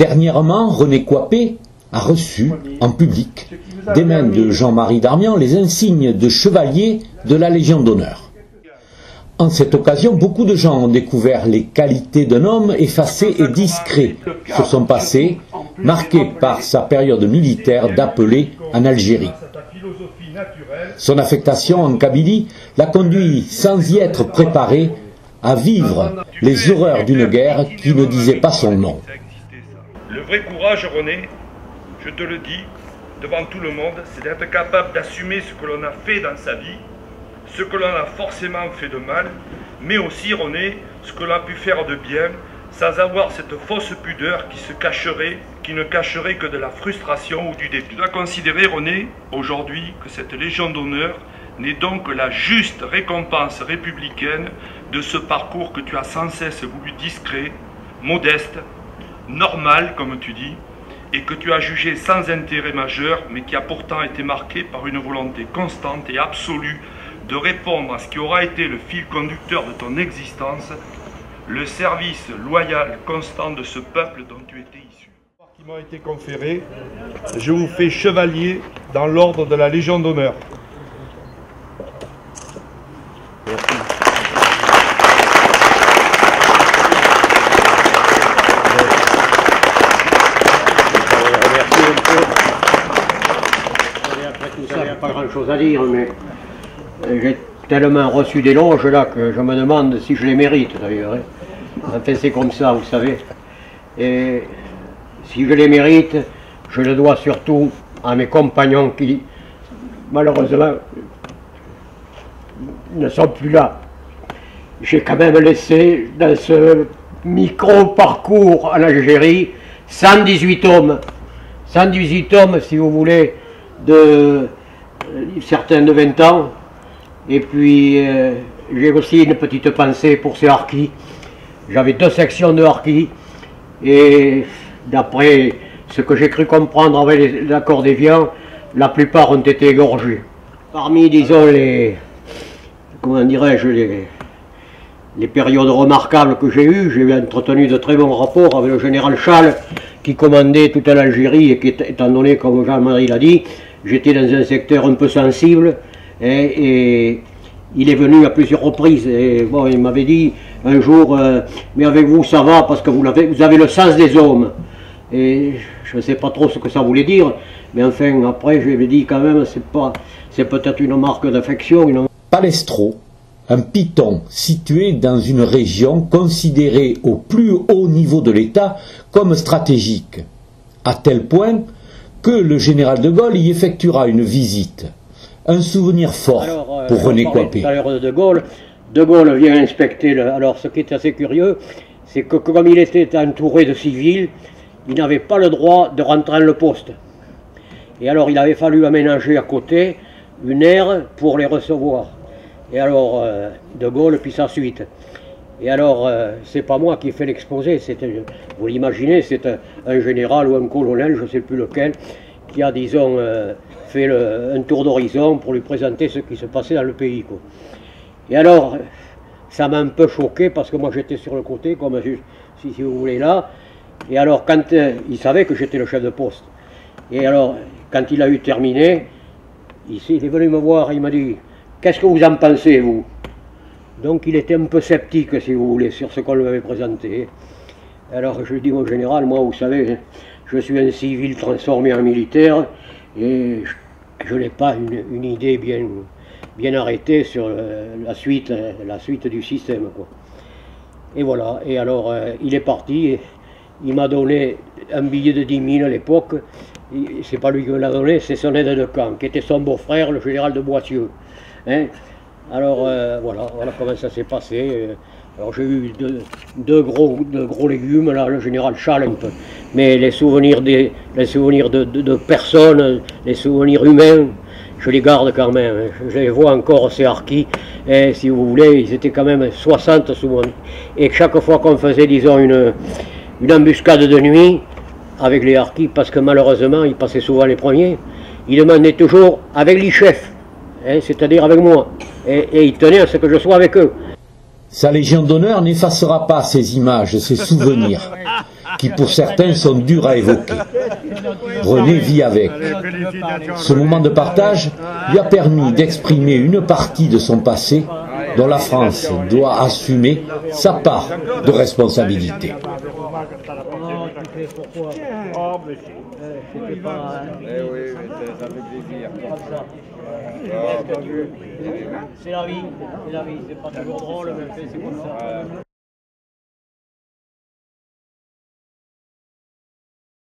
Dernièrement, René Coippé a reçu, en public, des mains de Jean-Marie Darmian, les insignes de chevalier de la Légion d'honneur. En cette occasion, beaucoup de gens ont découvert les qualités d'un homme effacé et discret sur son passé, marqué par sa période militaire d'Appelé en Algérie. Son affectation en Kabylie l'a conduit, sans y être préparé, à vivre les horreurs d'une guerre qui ne disait pas son nom. Le vrai courage, René, je te le dis, devant tout le monde, c'est d'être capable d'assumer ce que l'on a fait dans sa vie, ce que l'on a forcément fait de mal, mais aussi, René, ce que l'on a pu faire de bien, sans avoir cette fausse pudeur qui ne cacherait que de la frustration ou du dépit. Tu dois considérer, René, aujourd'hui, que cette Légion d'honneur n'est donc que la juste récompense républicaine de ce parcours que tu as sans cesse voulu discret, modeste, normal, comme tu dis, et que tu as jugé sans intérêt majeur, mais qui a pourtant été marqué par une volonté constante et absolue de répondre à ce qui aura été le fil conducteur de ton existence, le service loyal, constant de ce peuple dont tu étais issu. Qui m'a été conféré, je vous fais chevalier dans l'ordre de la Légion d'honneur. Il n'y a pas grand chose à dire, mais j'ai tellement reçu d'éloges là que je me demande si je les mérite d'ailleurs. Enfin, c'est comme ça, vous savez. Et si je les mérite, je le dois surtout à mes compagnons qui, malheureusement, ne sont plus là. J'ai quand même laissé dans ce micro-parcours en Algérie 118 hommes. 118 hommes, si vous voulez, certains de 20 ans. Et puis, j'ai aussi une petite pensée pour ces harkis. J'avais 2 sections de harkis. Et d'après ce que j'ai cru comprendre avec l'accord d'Évian, la plupart ont été égorgés. Parmi, disons, comment dirais-je, les périodes remarquables que j'ai eues, j'ai entretenu de très bons rapports avec le général Chal, qui commandait toute l'Algérie, et qui, étant donné, comme Jean-Marie l'a dit, j'étais dans un secteur un peu sensible, et il est venu à plusieurs reprises, et bon, il m'avait dit un jour, mais avec vous ça va, parce que vous avez le sens des hommes. Et je ne sais pas trop ce que ça voulait dire, mais enfin, après, je lui ai dit quand même, c'est peut-être une marque d'affection. Palestro, un piton situé dans une région considérée au plus haut niveau de l'État comme stratégique, à tel point que le général de Gaulle y effectuera une visite. Un souvenir fort pour René Coippé. Tout à l'heure de Gaulle vient inspecter. Alors ce qui est assez curieux, c'est que comme il était entouré de civils, il n'avait pas le droit de rentrer dans le poste. Et alors il avait fallu aménager à côté une aire pour les recevoir. Et alors de Gaulle puis sa suite. Et alors c'est pas moi qui ai fait l'exposé, vous l'imaginez, c'est un général ou un colonel, je ne sais plus lequel, qui a, disons, fait un tour d'horizon pour lui présenter ce qui se passait dans le pays, quoi. Et alors, ça m'a un peu choqué, parce que moi j'étais sur le côté, comme si vous voulez là, et alors quand il savait que j'étais le chef de poste, et alors, quand il a eu terminé, il est venu me voir, il m'a dit, qu'est-ce que vous en pensez, vous? Donc il était un peu sceptique, si vous voulez, sur ce qu'on lui avait présenté. Alors je lui dis, mon général, moi, vous savez, je suis un civil transformé en militaire, et je n'ai pas une idée bien arrêtée sur la suite du système, quoi. Et voilà, et alors il est parti, et il m'a donné un billet de 10 000 à l'époque. C'est pas lui qui me l'a donné, c'est son aide de camp, qui était son beau-frère, le général de Boissieu. Hein? Alors voilà comment ça s'est passé. Alors j'ai eu deux gros légumes, là, le général Chal un peu. Mais les souvenirs de personnes, les souvenirs humains, je les garde quand même. Je les vois encore, ces harkis. Et si vous voulez, ils étaient quand même 60 souvent. Et chaque fois qu'on faisait, disons, une embuscade de nuit avec les harkis, parce que malheureusement, ils passaient souvent les premiers, ils demandaient toujours avec l'ICHEF, hein, c'est-à-dire avec moi. Et ils tenaient à ce que je sois avec eux. Sa Légion d'honneur n'effacera pas ces images, ces souvenirs. qui pour certains sont durs à évoquer. René vit avec. Ce moment de partage lui a permis d'exprimer une partie de son passé dont la France doit assumer sa part de responsabilité. C'est la vie, c'est pas toujours drôle, mais c'est comme ça.